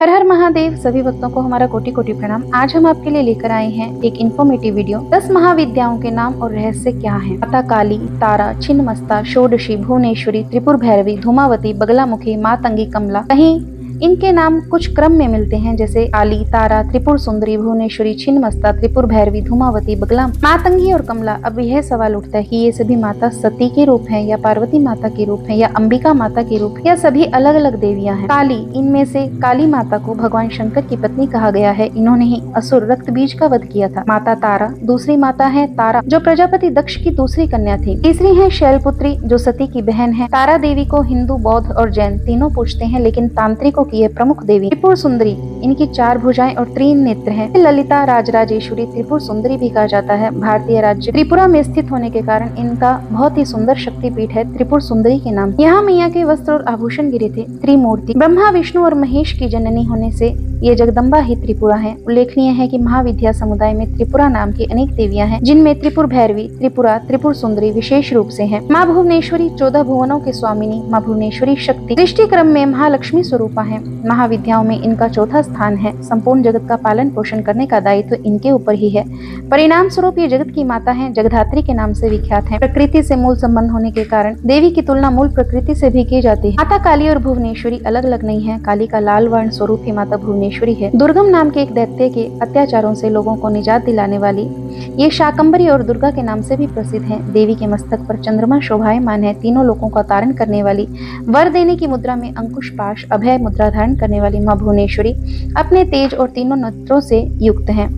हर हर महादेव। सभी भक्तों को हमारा कोटि कोटि प्रणाम। आज हम आपके लिए लेकर आए हैं एक इन्फॉर्मेटिव वीडियो। 10 महाविद्याओं के नाम और रहस्य क्या हैं। माता काली, तारा, छिन्नमस्ता, षोडशी, भुवनेश्वरी, त्रिपुर भैरवी, धूमावती, बगलामुखी, मातंगी, कमला। कहीं इनके नाम कुछ क्रम में मिलते हैं, जैसे काली, तारा, त्रिपुर सुंदरी, भुवनेश्वरी, छिन्नमस्ता, त्रिपुर भैरवी, धूमावती, बगला, मातंगी और कमला। अब यह सवाल उठता है कि ये सभी माता सती के रूप हैं या पार्वती माता के रूप हैं या अंबिका माता के रूप या सभी अलग अलग देवियां हैं। काली, इनमें से काली माता को भगवान शंकर की पत्नी कहा गया है। इन्होंने ही असुर रक्त बीज का वध किया था। माता तारा, दूसरी माता है तारा जो प्रजापति दक्ष की दूसरी कन्या थी। तीसरी है शैलपुत्री जो सती की बहन है। तारा देवी को हिंदू, बौद्ध और जैन तीनों पूजते हैं, लेकिन तांत्रिकों की ये प्रमुख देवी। त्रिपुर सुंदरी, इनकी 4 भुजाएं और 3 नेत्र हैं। ललिता, राजराजेश्वरी, त्रिपुर सुंदरी भी कहा जाता है। भारतीय राज्य त्रिपुरा में स्थित होने के कारण इनका बहुत ही सुंदर शक्तिपीठ है त्रिपुर सुंदरी के नाम। यहाँ मैया के वस्त्र और आभूषण गिरे थे। त्रिमूर्ति, ब्रह्मा, विष्णु और महेश की जननी होने से ये जगदम्बा ही त्रिपुरा है। उल्लेखनीय है कि महाविद्या समुदाय में त्रिपुरा नाम की अनेक देवियां हैं, जिनमें त्रिपुर भैरवी, त्रिपुरा, त्रिपुर सुंदरी विशेष रूप से हैं। माँ भुवनेश्वरी 14 भुवनों की स्वामिनी। माँ भुवनेश्वरी शक्ति दृष्टि क्रम में महालक्ष्मी स्वरूपा है। महाविद्याओं में इनका चौथा स्थान है। संपूर्ण जगत का पालन पोषण करने का दायित्व इनके ऊपर ही है। परिणाम स्वरूप ये जगत की माता है, जगधात्री के नाम से विख्यात है। प्रकृति से मूल संबंध होने के कारण देवी की तुलना मूल प्रकृति से भी की जाती है। माता काली और भुवनेश्वरी अलग अलग नहीं है। काली का लाल वर्ण स्वरूप ही माता भुवनेश्वरी है। दुर्गम नाम के एक दैत्य के अत्याचारों से लोगों को निजात दिलाने वाली ये शाकंभरी और दुर्गा के नाम से भी प्रसिद्ध है। देवी के मस्तक पर चंद्रमा शोभायमान है। तीनों लोगों का तारण करने वाली, वर देने की मुद्रा में अंकुश पाश अभय मुद्रा धारण करने वाली माँ भुवनेश्वरी अपने तेज और तीनों नेत्रों से युक्त है।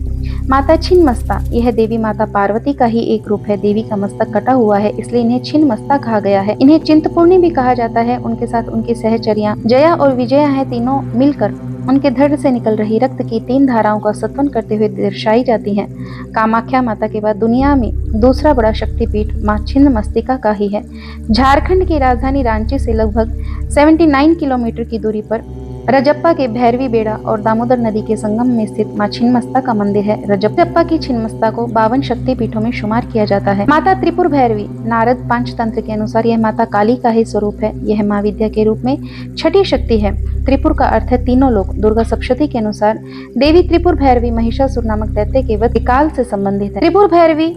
माता छिन्नमस्ता, यह देवी माता पार्वती का ही एक रूप है। देवी का मस्तक कटा हुआ है, इसलिए इन्हें छिन्नमस्ता कहा गया है। इन्हें चिंतपूर्णी भी कहा जाता है। उनके साथ उनकी सहचरियां जया और विजया है। तीनों मिलकर उनके धड़ से निकल रही रक्त की 3 धाराओं का सत्वन करते हुए दर्शाई जाती हैं। कामाख्या माता के बाद दुनिया में दूसरा बड़ा शक्तिपीठ माँ छिन्नमस्तिका का ही है। झारखंड की राजधानी रांची से लगभग 79 किलोमीटर की दूरी पर रजप्पा के भैरवी बेड़ा और दामोदर नदी के संगम में स्थित माँ छिन्नमस्ता का मंदिर है। रजप्पा की छिन्नमस्ता को 52 शक्तिपीठों में शुमार किया जाता है। माता त्रिपुर भैरवी, नारद पंचतंत्र के अनुसार यह माता काली का ही स्वरूप है। यह माँ विद्या के रूप में छठी शक्ति है। त्रिपुर का अर्थ है तीनों लोक। दुर्गा सप्तशती के अनुसार देवी त्रिपुर भैरवी महिषासुर नामक दैत्य के वध काल से संबंधित है। त्रिपुर भैरवी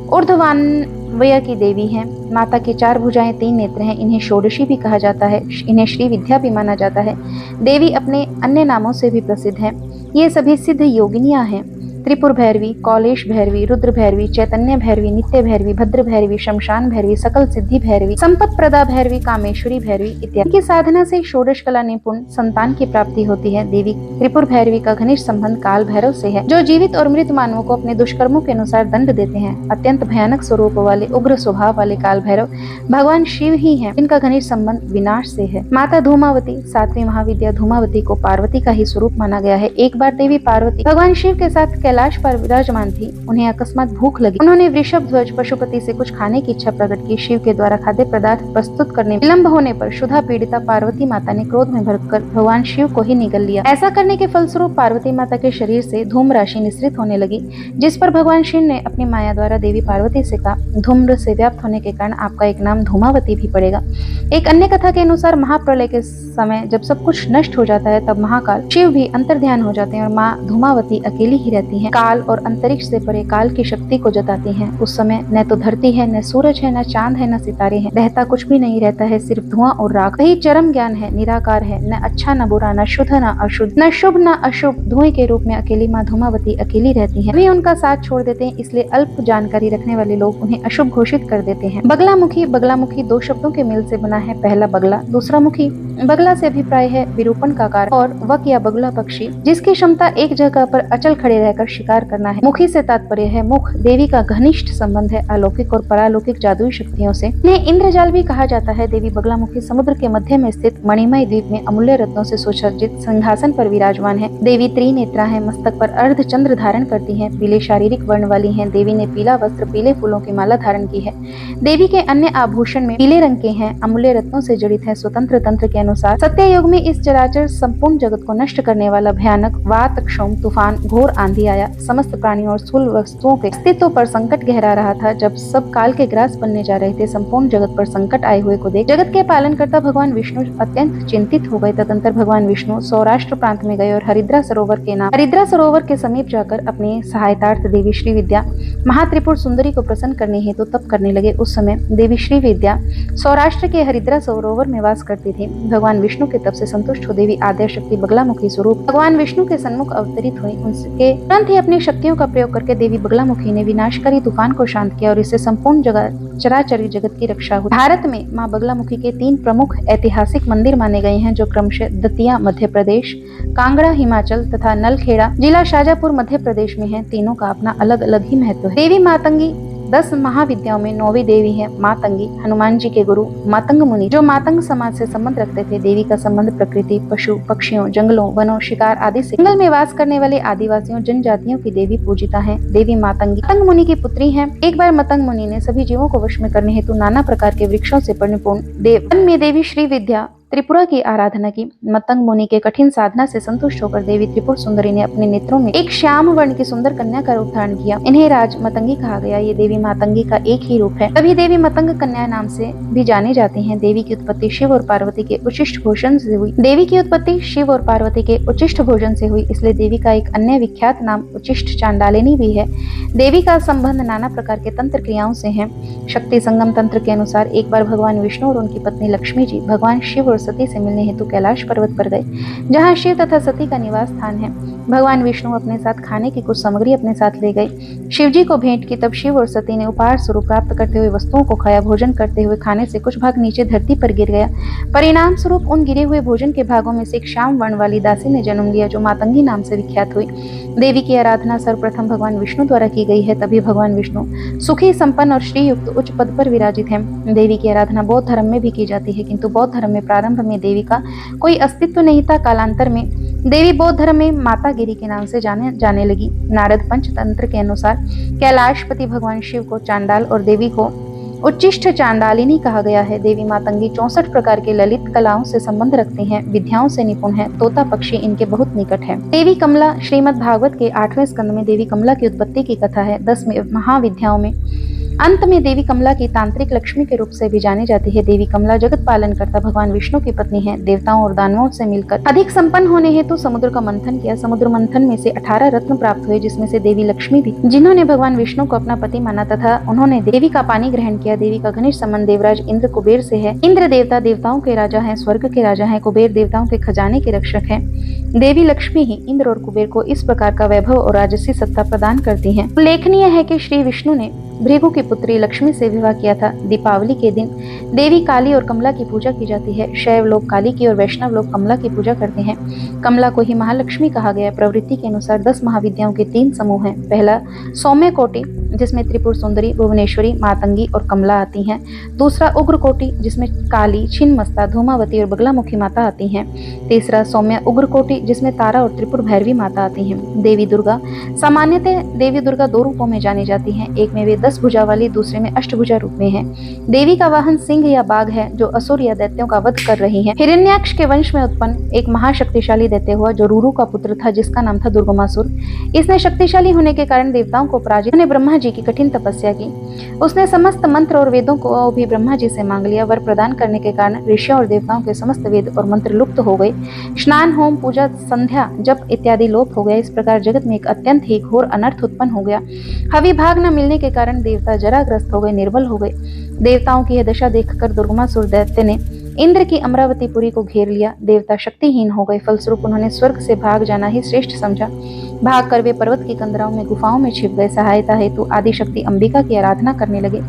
ऊर्ध्वान्वय की देवी हैं। माता की 4 भुजाएं, 3 नेत्र हैं। इन्हें षोडशी भी कहा जाता है। इन्हें श्री विद्या भी माना जाता है। देवी अपने अन्य नामों से भी प्रसिद्ध है। ये सभी सिद्ध योगिनियां हैं। त्रिपुर भैरवी, कौलेश भैरवी, रुद्र भैरवी, चैतन्य भैरवी, नित्य भैरवी, भद्र भैरवी, शमशान भैरवी, सकल सिद्धि भैरवी, संपत प्रदा भैरवी, कामेश्वरी भैरवी इत्यादि की साधना से षोडश कला निपुण संतान की प्राप्ति होती है। देवी त्रिपुर भैरवी का घनिष्ठ संबंध काल भैरव से है, जो जीवित और मृत मानवों को अपने दुष्कर्मों के अनुसार दंड देते हैं। अत्यंत भयानक स्वरूप वाले, उग्र स्वभाव वाले काल भैरव भगवान शिव ही है, जिनका घनिष्ठ संबंध विनाश से है। माता धूमावती, 7वीं महाविद्या धूमावती को पार्वती का ही स्वरूप माना गया है। एक बार देवी पार्वती भगवान शिव के साथ कैलाश पर विराजमान थी। उन्हें अकस्मात भूख लगी। उन्होंने वृषभ ध्वज पशुपति से कुछ खाने की इच्छा प्रकट की। शिव के द्वारा खाद्य पदार्थ प्रस्तुत करने में विलंब होने पर क्षुधा पीड़िता पार्वती माता ने क्रोध में भरकर भगवान शिव को ही निगल लिया। ऐसा करने के फलस्वरूप पार्वती माता के शरीर से धूम राशि निस्रित होने लगी, जिस पर भगवान शिव ने अपनी माया द्वारा देवी पार्वती से कहा, धूम्र से व्याप्त होने के कारण आपका एक नाम धूमावती भी पड़ेगा। एक अन्य कथा के अनुसार महाप्रलय के समय जब सब कुछ नष्ट हो जाता है, तब महाकाल शिव भी अंतर्ध्यान हो जाते हैं और माँ धूमावती अकेली ही रहती हैं। काल और अंतरिक्ष से परे काल की शक्ति को जताती हैं। उस समय न तो धरती है, न सूरज है, न चांद है, न सितारे हैं। रहता कुछ भी नहीं रहता है, सिर्फ धुआं और राख। वही चरम ज्ञान है, निराकार है, न अच्छा न बुरा, न शुद्ध न अशुद्ध, न शुभ न अशुभ। धुएं के रूप में अकेली माँ धूमावती अकेली रहती है। वे उनका साथ छोड़ देते हैं, इसलिए अल्प जानकारी रखने वाले लोग उन्हें अशुभ घोषित कर देते हैं। बगलामुखी, बगलामुखी 2 शब्दों के मेल से बना है। पहला बगला, दूसरा मुखी। बगला से अभिप्राय है विरूपण का कार्य, और वक या बगला पक्षी जिसकी क्षमता एक जगह पर अचल खड़े रहकर शिकार करना है। मुखी से तात्पर्य है मुख। देवी का घनिष्ठ संबंध है अलौकिक और परालौकिक जादुई शक्तियों से। इन्हें इंद्रजाल भी कहा जाता है। देवी बगलामुखी समुद्र के मध्य में स्थित मणिमय द्वीप में अमूल्य रत्नों से सुसज्जित सिंहासन पर विराजमान है। देवी त्रिनेत्रा है। मस्तक पर अर्ध चंद्र धारण करती है। पीले शारीरिक वर्ण वाली है। देवी ने पीला वस्त्र, पीले फूलों की माला धारण की है। देवी के अन्य आभूषण में पीले रंग के हैं। अमूल्य रत्नों से जड़ित है। स्वतंत्र तंत्र के अनुसार सत्य युग में इस चराचर संपूर्ण जगत को नष्ट करने वाला भयानक वात, क्षोम, तूफान, घोर आंधी आया। समस्त प्राणियों और स्थूल वस्तुओं के अस्तित्व पर संकट गहरा रहा था। जब सब काल के ग्रास बनने जा रहे थे, संपूर्ण जगत पर संकट आए हुए को देख जगत के पालनकर्ता भगवान विष्णु अत्यंत चिंतित हो गए। तदंतर भगवान विष्णु सौराष्ट्र प्रांत में गए और हरिद्रा सरोवर के समीप जाकर अपनी सहायतार्थ देवी श्री विद्या महात्रिपुर सुंदरी को प्रसन्न करने हेतु तप करने लगे। उस समय देवी श्री विद्या सौराष्ट्र के हरिद्रा सरोवर में वास करती थी। भगवान विष्णु के तप से संतुष्ट हो देवी आद्य शक्ति बगलामुखी स्वरूप भगवान विष्णु के सन्मुख अवतरित हुई। उनके तुरंत ही अपनी शक्तियों का प्रयोग करके देवी बगलामुखी ने विनाशकारी तूफान को शांत किया और इससे संपूर्ण चराचर जगत की रक्षा हुई। भारत में मां बगलामुखी के 3 प्रमुख ऐतिहासिक मंदिर माने गए हैं, जो क्रमशः दतिया मध्य प्रदेश, कांगड़ा हिमाचल तथा नलखेड़ा जिला शाजापुर मध्य प्रदेश में है। तीनों का अपना अलग अलग ही महत्व है। देवी मातंगी 10 महाविद्याओं में 9वीं देवी है मातंगी। हनुमान जी के गुरु मातंग मुनि जो मातंग समाज से संबंध रखते थे। देवी का संबंध प्रकृति, पशु पक्षियों, जंगलों, वनों, शिकार आदि से जंगल में वास करने वाले आदिवासियों जनजातियों की देवी पूजिता है। देवी मातंगी मतंग मुनि की पुत्री है। एक बार मतंग मुनि ने सभी जीवों को वश में करने हेतु नाना प्रकार के वृक्षों से परिपूर्ण वन में देवी श्री विद्या त्रिपुरा की आराधना की। मतंग मुनि के कठिन साधना से संतुष्ट होकर देवी त्रिपुर सुंदरी ने अपने नेत्रों में एक श्याम वर्ण की सुंदर कन्या का रूप धारण किया। इन्हें राज मतंगी कहा गया। ये देवी मातंगी का एक ही रूप है, तभी देवी मतंग कन्या नाम से भी जानी जाती हैं। देवी की उत्पत्ति शिव और पार्वती के उच्छिष्ट भोजन से हुई। इसलिए देवी का एक अन्य विख्यात नाम उच्छिष्ट चांडालिनी भी है। देवी का संबंध नाना प्रकार के तंत्र क्रियाओं से है। शक्ति संगम तंत्र के अनुसार एक बार भगवान विष्णु और उनकी पत्नी लक्ष्मी जी भगवान शिव और सती से मिलने हेतु कैलाश पर्वत पर गए, जहाँ शिव तथा सती का निवास स्थान है। भगवान विष्णु अपने साथ खाने की कुछ सामग्री अपने साथ ले गए। शिव जी को भेंट की, तब शिव और सती ने उपहार स्वरूप प्राप्त करते हुए वस्तुओं को खाया। भोजन करते हुए खाने से कुछ भाग नीचे धरती पर गिर गया। परिणाम स्वरूप उन गिरे हुए भोजन के भागों में से एक श्याम वर्ण वाली दासी ने जन्म लिया, जो मातंगी नाम से विख्यात हुई। देवी की आराधना सर्वप्रथम भगवान विष्णु द्वारा की गई है, तभी भगवान विष्णु सुखी, संपन्न और श्रीयुक्त उच्च पद पर विराजित हैं। देवी की आराधना बौद्ध धर्म में भी की जाती है, किंतु बौद्ध धर्म में प्रारंभ में देवी का कोई अस्तित्व नहीं था। कालांतर में देवी बौद्ध धर्म में माता गिरी के नाम से जाने लगी। नारद पंचतंत्र के अनुसार कैलाशपति भगवान शिव को चांडाल और देवी को उच्चिष्ट चांडालिनी कहा गया है। देवी मातंगी 64 प्रकार के ललित कलाओं से संबंध रखती हैं, विद्याओं से निपुण है। तोता पक्षी इनके बहुत निकट है। देवी कमला श्रीमद् भागवत के 8वें स्कंद में देवी कमला की उत्पत्ति की कथा है। 10 महाविद्याओं में अंत में देवी कमला की तांत्रिक लक्ष्मी के रूप से भी जानी जाती है। देवी कमला जगत पालन करता भगवान विष्णु की पत्नी है। देवताओं और दानवों से मिलकर अधिक संपन्न होने हेतु समुद्र का मंथन किया। समुद्र मंथन में से 18 रत्न प्राप्त हुए, जिसमें से देवी लक्ष्मी भी, जिन्होंने भगवान विष्णु को अपना पति माना तथा उन्होंने देवी का पानी ग्रहण किया। देवी का घनिष्ठ संबंध देवराज इंद्र कुबेर से है। इंद्र देवता देवताओं के राजा है, स्वर्ग के राजा है। कुबेर देवताओं के खजाने के रक्षक है। देवी लक्ष्मी ही इंद्र और कुबेर को इस प्रकार का वैभव और राजसी सत्ता प्रदान करती है। उल्लेखनीय है कि श्री विष्णु ने भृगु की पुत्री लक्ष्मी से विवाह किया था। दीपावली के दिन देवी काली और कमला की पूजा की जाती है। शैव लोग काली की और वैष्णव लोग कमला की पूजा करते हैं। कमला को ही महालक्ष्मी कहा गया। प्रवृत्ति के अनुसार 10 महाविद्याओं के 3 समूह हैं। पहला सौम्य कोटि, जिसमें त्रिपुर सुंदरी, भुवनेश्वरी, मातंगी और कमला आती हैं। दूसरा उग्र कोटि, जिसमें काली, छिन्नमस्ता, धूमावती और बगलामुखी माता आती हैं। तीसरा सौम्य उग्र कोटि, जिसमें तारा और त्रिपुर भैरवी माता आती हैं। देवी दुर्गा सामान्यतः देवी दुर्गा 2 रूपों में जानी जाती हैं। एक में वे 10 भुजा वाली, दूसरे में अष्टभुजा रूप में है। देवी का वाहन सिंह या बाघ है, जो असुर या दैत्यों का वध कर रही है। हिरण्याक्ष के वंश में उत्पन्न एक महाशक्तिशाली दैत्य हुआ, जो रूरू का पुत्र था, जिसका नाम था दुर्गमासुर। इसने शक्तिशाली होने के कारण देवताओं को पराजित करने ब्रह्मा जी की कठिन तपस्या की। उसने समस्त मंत्र और वेदों को भी ब्रह्मा जी से मांग लिया। वर प्रदान करने के कारण ऋषियों और देवताओं के समस्त वेद और मंत्र लुप्त हो गए। स्नान, होम, पूजा, संध्या, जप इत्यादि लोप हो गया। इस प्रकार जगत में एक अत्यंत ही घोर अनर्थ उत्पन्न हो गया। हवि भाग न मिलने के कारण देवता जराग्रस्त हो गए, निर्बल हो गए। देवताओं की यह दशा देखकर दुर्गमासुर दैत्य ने इंद्र की अमरावतीपुरी को घेर लिया। देवता शक्तिहीन हो गए। फलस्वरूप उन्होंने स्वर्ग से भाग जाना ही श्रेष्ठ समझा। भाग कर वे पर्वत की कंदराओं में, गुफाओं में छिप गए। सहायता हेतु आदिशक्ति अंबिका की आराधना करने लगे।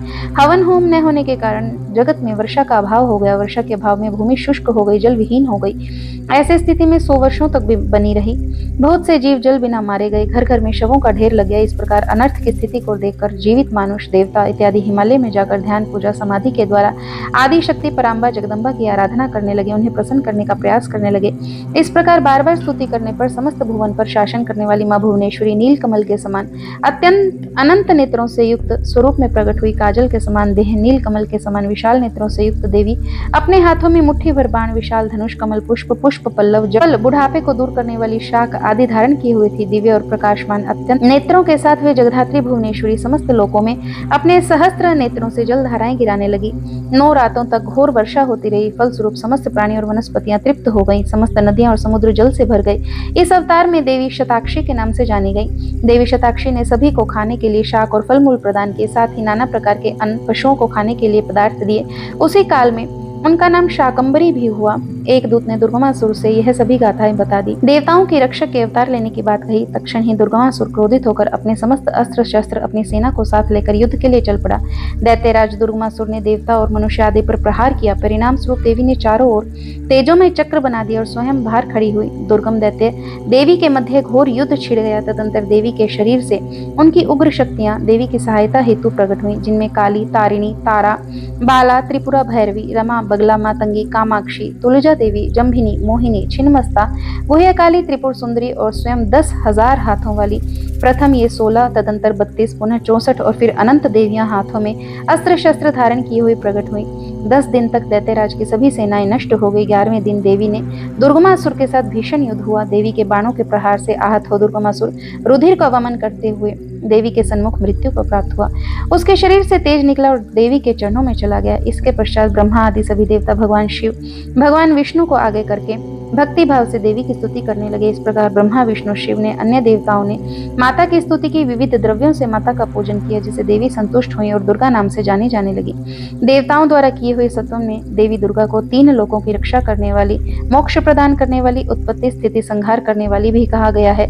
हवन होम न होने के कारण जगत में वर्षा का अभाव हो गया। वर्षा के अभाव में भूमि शुष्क हो गई, जल विहीन हो गई। ऐसी स्थिति में 100 वर्षों तक भी बनी रही। बहुत से जीव जल बिना मारे गए। घर घर में शवों का ढेर लग गया। इस प्रकार अनर्थ की स्थिति को देखकर जीवित मानुष, देवता इत्यादि हिमालय में जाकर ध्यान, पूजा, समाधि के द्वारा आदिशक्ति पराम्बा जगदम्बा की आराधना करने लगे। उन्हें प्रसन्न करने का प्रयास करने लगे। इस प्रकार बार बार स्तुति करने पर समस्त भुवन पर शासन करने वाली वाली माँ भुवनेश्वरी नील कमल के समान अत्यंत अनंत नेत्रों से युक्त स्वरूप में प्रकट हुई। काजल के समान देह, नील कमल के समान विशाल नेत्रों से युक्त देवी, अपने हाथों में मुट्ठी भर बाण, विशाल धनुष, कमल पुष्प, पुष्प पल्लव, जल, बुढ़ापे को दूर करने वाली शाख आदि धारण किए हुए थी। दिव्य और प्रकाशमान अत्यंत नेत्रों के साथ वे जगधात्री भुवनेश्वरी समस्त लोकों में अपने सहस्त्र नेत्रों से जल धाराएं गिराने लगी। 9 रातों तक घोर वर्षा होती रही। फलस्वरूप समस्त प्राणी और वनस्पतियां तृप्त हो गईं। समस्त नदियां और समुद्र जल से भर गए। इस अवतार में देवी शताक्षी के नाम से जानी गई। देवी शताक्षी ने सभी को खाने के लिए शाक और फल मूल प्रदान किए, साथ ही नाना प्रकार के अन्न, पशुओं को खाने के लिए पदार्थ दिए। उसी काल में उनका नाम शाकंभरी भी हुआ। एक दूत ने दुर्गमासुर से यह सभी गाथाएं बता दी। देवताओं के रक्षक के अवतार लेने की बात कही। तत्क्षण ही दुर्गमासुर क्रोधित होकर अपने समस्त अस्त्र शस्त्र अपनी सेना को साथ लेकर युद्ध के लिए चल पड़ा। दैत्यराज दुर्गमासुर ने देवता और मनुष्य आदि पर प्रहार किया। परिणाम स्वरूप देवी ने चारों ओर तेजोमय चक्र बना दिया और स्वयं बाहर खड़ी हुई। दुर्गम दैत्य देवी के मध्य घोर युद्ध छिड़ गया। तदंतर देवी के शरीर से उनकी उग्र शक्तियां देवी की सहायता हेतु प्रकट हुई, जिनमें काली, तारिणी, तारा, बाला, त्रिपुरा भैरवी, रमा, बगला, मातंगी, कामाक्षी, तुलजा देवी, जम्भिनी, मोहिनी, छिन्नमस्ता, गुह्यकाली, त्रिपुर सुंदरी और स्वयं 10,000 हाथों वाली। प्रथम ये 16, तदंतर 32, पुनः 64 और फिर अनंत देवियां हाथों में अस्त्र शस्त्र धारण किए हुए प्रकट हुई। 10 दिन तक दैत्यराज की सभी सेनाएं नष्ट हो गई। 11वें दिन देवी ने दुर्गमासुर के साथ भीषण युद्ध हुआ। देवी के बाणों के प्रहार से आहत हो दुर्गमासुर रुधिर का वमन करते हुए देवी के सन्मुख मृत्यु को प्राप्त हुआ। उसके शरीर से तेज निकला और देवी के चरणों में चला गया। इसके पश्चात ब्रह्मा आदि सभी देवता भगवान शिव, भगवान विष्णु को आगे करके भक्ति भाव से देवी की स्तुति करने लगे। इस प्रकार ब्रह्मा, विष्णु, शिव ने, अन्य देवताओं ने माता की स्तुति की। विविध द्रव्यों से माता का पूजन किया, जिसे देवी संतुष्ट हुई और दुर्गा नाम से जानी जाने लगी। देवताओं द्वारा किए हुए सत्वों में देवी दुर्गा को 3 लोकों की रक्षा करने वाली, मोक्ष प्रदान करने वाली, उत्पत्ति स्थिति संहार करने वाली भी कहा गया है।